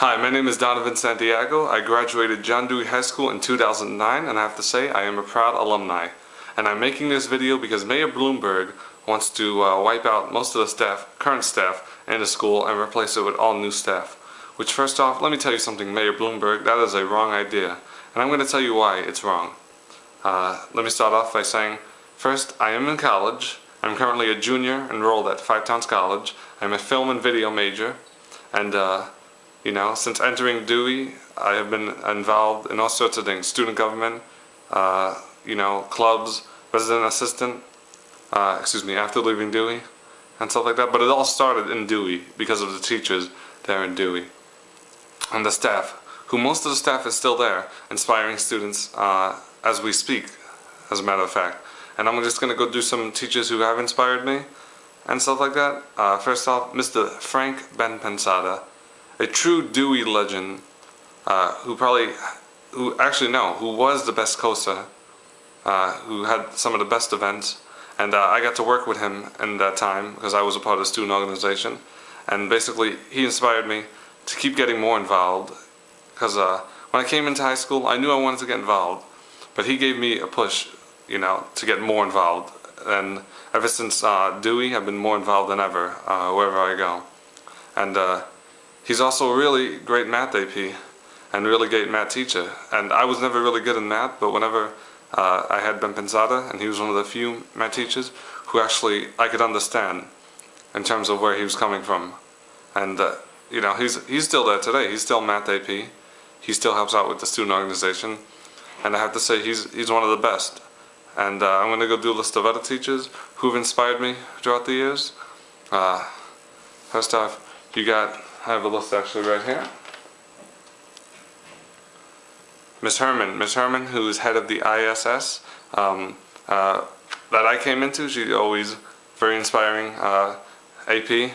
Hi, my name is Donovan Santiago. I graduated John Dewey High School in 2009, and I have to say I am a proud alumni. And I'm making this video because Mayor Bloomberg wants to wipe out most of the current staff in the school and replace it with all new staff. Which, first off, let me tell you something, Mayor Bloomberg, that is a wrong idea. And I'm going to tell you why it's wrong. Let me start off by saying, first, I am in college. I'm currently a junior enrolled at Five Towns College. I'm a film and video major, and you know, since entering Dewey, I have been involved in all sorts of things: student government, you know, clubs, resident assistant, after leaving Dewey, and stuff like that. But it all started in Dewey because of the teachers there in Dewey. And the staff, who most of the staff is still there, inspiring students as we speak, as a matter of fact. And I'm just going to go do some teachers who have inspired me, and stuff like that. First off, Mr. Frank Ben Pensada, a true Dewey legend, who was the best COSA, who had some of the best events, and I got to work with him in that time because I was a part of the student organization, and basically he inspired me to keep getting more involved, because when I came into high school I knew I wanted to get involved, but he gave me a push, you know, to get more involved, and ever since Dewey I've been more involved than ever wherever I go. And he's also a really great math AP and really great math teacher. And I was never really good in math, but whenever I had Ben Pensada, and he was one of the few math teachers who actually I could understand in terms of where he was coming from. And you know, he's still there today. He's still math AP. He still helps out with the student organization. And I have to say he's one of the best. And I'm going to go do a list of other teachers who've inspired me throughout the years. First off, I have a list actually right here. Miss Herman, who is head of the ISS that I came into. She's always very inspiring AP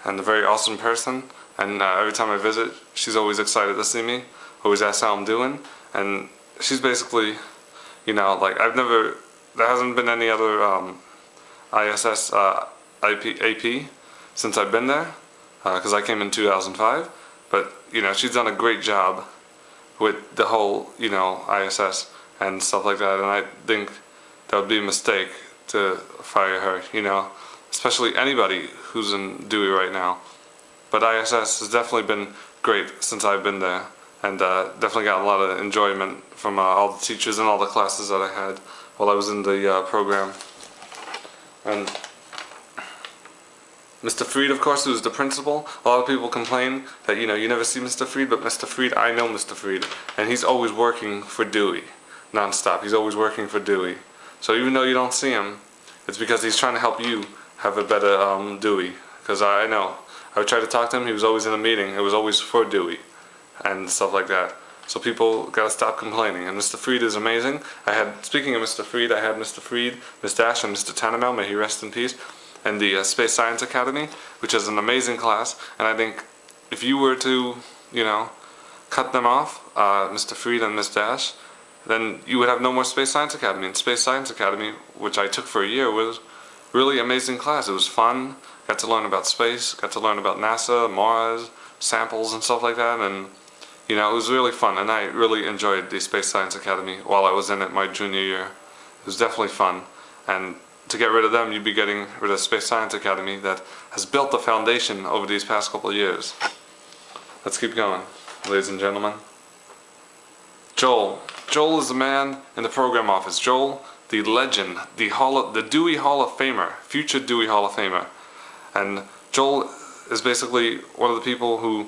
and a very awesome person. And every time I visit, she's always excited to see me. Always asks how I'm doing. And she's basically, you know, like there hasn't been any other ISS AP since I've been there. Because I came in 2005, but you know, she's done a great job with the whole, you know, ISS and stuff like that, and I think that would be a mistake to fire her, you know, especially anybody who's in Dewey right now. But ISS has definitely been great since I've been there, and definitely got a lot of enjoyment from all the teachers and all the classes that I had while I was in the program. And Mr. Freed, of course, who's the principal. A lot of people complain that, you know, you never see Mr. Freed, but Mr. Freed, I know Mr. Freed, and he's always working for Dewey, non-stop. He's always working for Dewey. So even though you don't see him, it's because he's trying to help you have a better Dewey. Because I know, I would try to talk to him, he was always in a meeting, it was always for Dewey, and stuff like that. So people gotta stop complaining, and Mr. Freed is amazing. Speaking of Mr. Freed, I had Mr. Freed, Ms. Dash, and Mr. Tannemel, may he rest in peace, and the Space Science Academy, which is an amazing class. And I think if you were to, you know, cut them off, Mr. Freed and Ms. Dash, then you would have no more Space Science Academy. And Space Science Academy, which I took for a year, was really amazing class. It was fun, got to learn about space, got to learn about NASA, Mars, samples and stuff like that, and you know, it was really fun, and I really enjoyed the Space Science Academy while I was in it my junior year. It was definitely fun, and to get rid of them, you'd be getting rid of Space Science Academy that has built the foundation over these past couple of years. Let's keep going, ladies and gentlemen. Joel is the man in the program office. Joel, the legend, the Dewey Hall of Famer, future Dewey Hall of Famer. And Joel is basically one of the people who,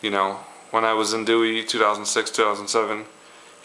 you know, when I was in Dewey 2006, 2007,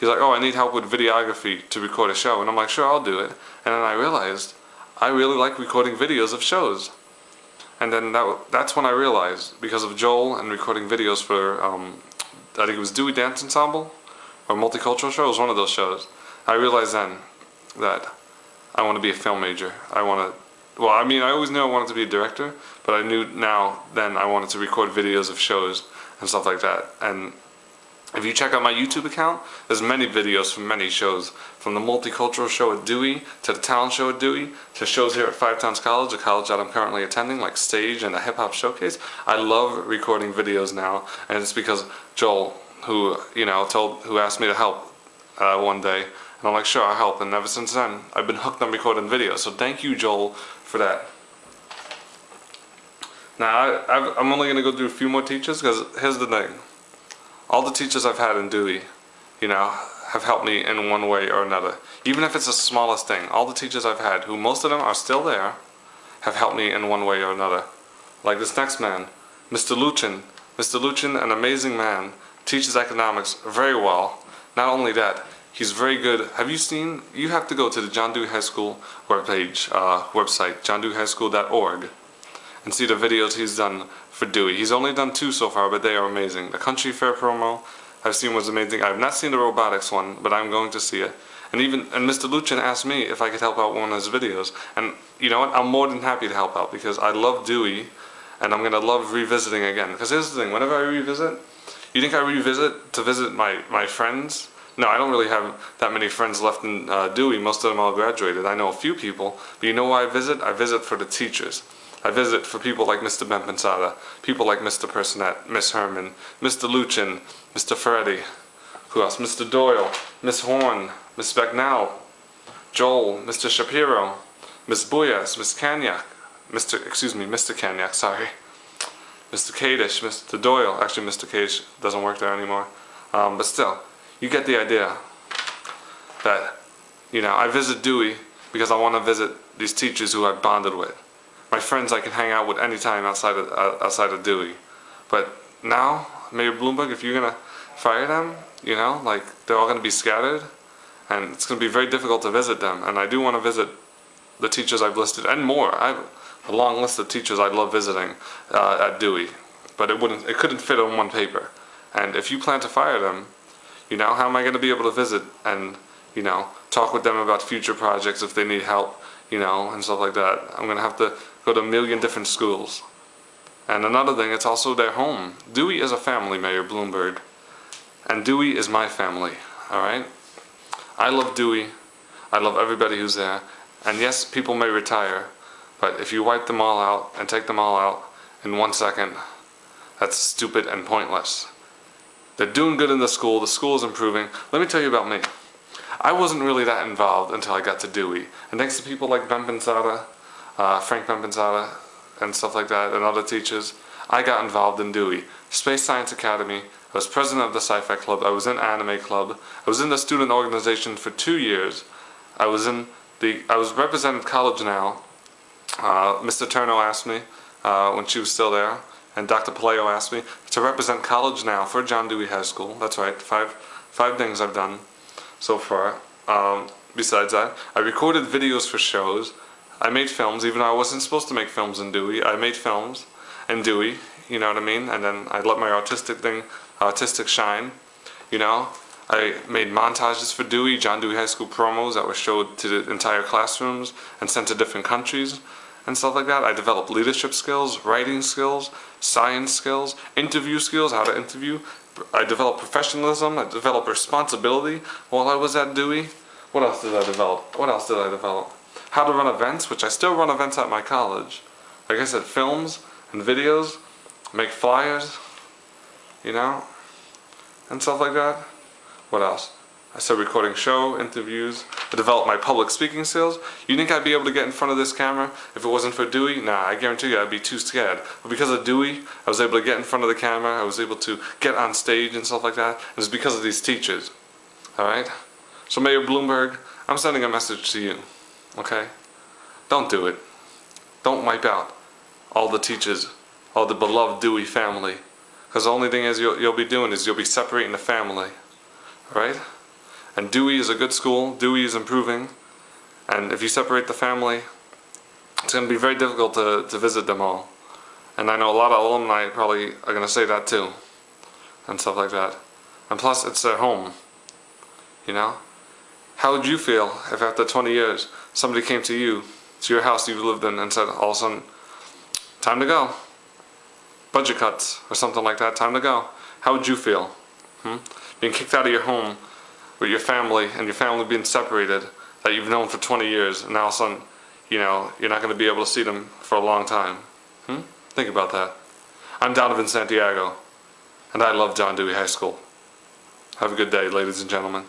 he's like, oh, I need help with videography to record a show. And I'm like, sure, I'll do it. And then I realized I really like recording videos of shows. And then that's when I realized, because of Joel and recording videos for, I think it was Dewey Dance Ensemble, or Multicultural Show, it was one of those shows. I realized then that I want to be a film major. I always knew I wanted to be a director, but I knew then I wanted to record videos of shows and stuff like that. And If you check out my YouTube account, there's many videos from many shows, from the multicultural show at Dewey, to the talent show at Dewey, to shows here at Five Towns College, a college that I'm currently attending, like Stage and a hip hop showcase. I love recording videos now, and it's because Joel, who asked me to help one day, and I'm like, sure, I'll help, and ever since then, I've been hooked on recording videos, so thank you, Joel, for that. Now, I'm only going to go through a few more teachers, because here's the thing. All the teachers I've had in Dewey, have helped me in one way or another. Even if it's the smallest thing, all the teachers I've had, who most of them are still there, have helped me in one way or another. Like this next man, Mr. Luchin. Mr. Luchin, an amazing man, teaches economics very well. Not only that, he's very good. You have to go to the John Dewey High School website, johndeweyhighschool.org, and see the videos he's done for Dewey. He's only done 2 so far, but they are amazing. The country fair promo I've seen was amazing. I've not seen the robotics one, but I'm going to see it. And Mr. Luchin asked me if I could help out one of his videos. And you know what? I'm more than happy to help out because I love Dewey, and I'm going to love revisiting again. Because here's the thing, whenever I revisit, you think I revisit to visit my friends? No, I don't really have that many friends left in Dewey. Most of them all graduated. I know a few people, but you know why I visit? I visit for the teachers. I visit for people like Mr. Bempensada, people like Mr. Personette, Miss Herman, Mr. Luchin, Mr. Ferretti, who else? Mr. Doyle, Miss Horn, Miss Becknell, Joel, Mr. Shapiro, Miss Buyas, Miss Kanyak, Mr. Kanyak, sorry, Mr. Kadish, Mr. Doyle. Actually, Mr. Kadish doesn't work there anymore, but still, you get the idea that, I visit Dewey because I want to visit these teachers who I've bonded with. My friends I can hang out with anytime outside of Dewey. But now, Mayor Bloomberg, if you're going to fire them, they're all going to be scattered, and it's going to be very difficult to visit them. And I do want to visit the teachers I've listed, and more. I have a long list of teachers I'd love visiting at Dewey, but it couldn't fit on one paper. And if you plan to fire them, how am I going to be able to visit and, talk with them about future projects if they need help, and stuff like that. I'm going to have to go to a million different schools. And another thing, it's also their home. Dewey is a family, Mayor Bloomberg. And Dewey is my family, alright? I love Dewey. I love everybody who's there. And yes, people may retire, but if you wipe them all out and take them all out in 1 second, that's stupid and pointless. They're doing good in the school is improving. Let me tell you about me. I wasn't really that involved until I got to Dewey. And thanks to people like Bempensada, Frank Bempensada, and stuff like that, and other teachers, I got involved in Dewey. Space Science Academy, I was president of the Sci-Fi Club, I was in Anime Club, I was in the student organization for 2 years, I was represented College Now. Mr. Turno asked me, when she was still there, and Dr. Paleo asked me to represent College Now for John Dewey High School. That's right, five things I've done so far. Besides that, I recorded videos for shows. I made films, even though I wasn't supposed to make films in Dewey. I made films in Dewey, you know what I mean? And then I let my artistic shine, I made montages for Dewey, John Dewey High School promos that were showed to the entire classrooms and sent to different countries and stuff like that. I developed leadership skills, writing skills, science skills, interview skills, how to interview. I developed professionalism, I developed responsibility while I was at Dewey. What else did I develop? How to run events, which I still run events at my college. Like I said, films and videos, make flyers, and stuff like that. What else? I started recording show, interviews. I developed my public speaking skills. You think I'd be able to get in front of this camera if it wasn't for Dewey? Nah, I guarantee you I'd be too scared. But because of Dewey, I was able to get in front of the camera. I was able to get on stage and stuff like that. It was because of these teachers. Alright? So Mayor Bloomberg, I'm sending a message to you. Okay? Don't do it. Don't wipe out all the teachers, all the beloved Dewey family. Because the only thing is you'll be doing is you'll be separating the family. Alright? And Dewey is a good school. Dewey is improving. And if you separate the family, it's going to be very difficult to visit them all. And I know a lot of alumni probably are going to say that too. And stuff like that. And plus, it's their home. How would you feel if after 20 years, somebody came to you, to your house you lived in, and said, all of a sudden, time to go. Budget cuts, or something like that, time to go. How would you feel? Being kicked out of your home with your family and your family being separated that you've known for 20 years, and now all of a sudden, you know, you're not going to be able to see them for a long time. Think about that. I'm Donovan Santiago, and I love John Dewey High School. Have a good day, ladies and gentlemen.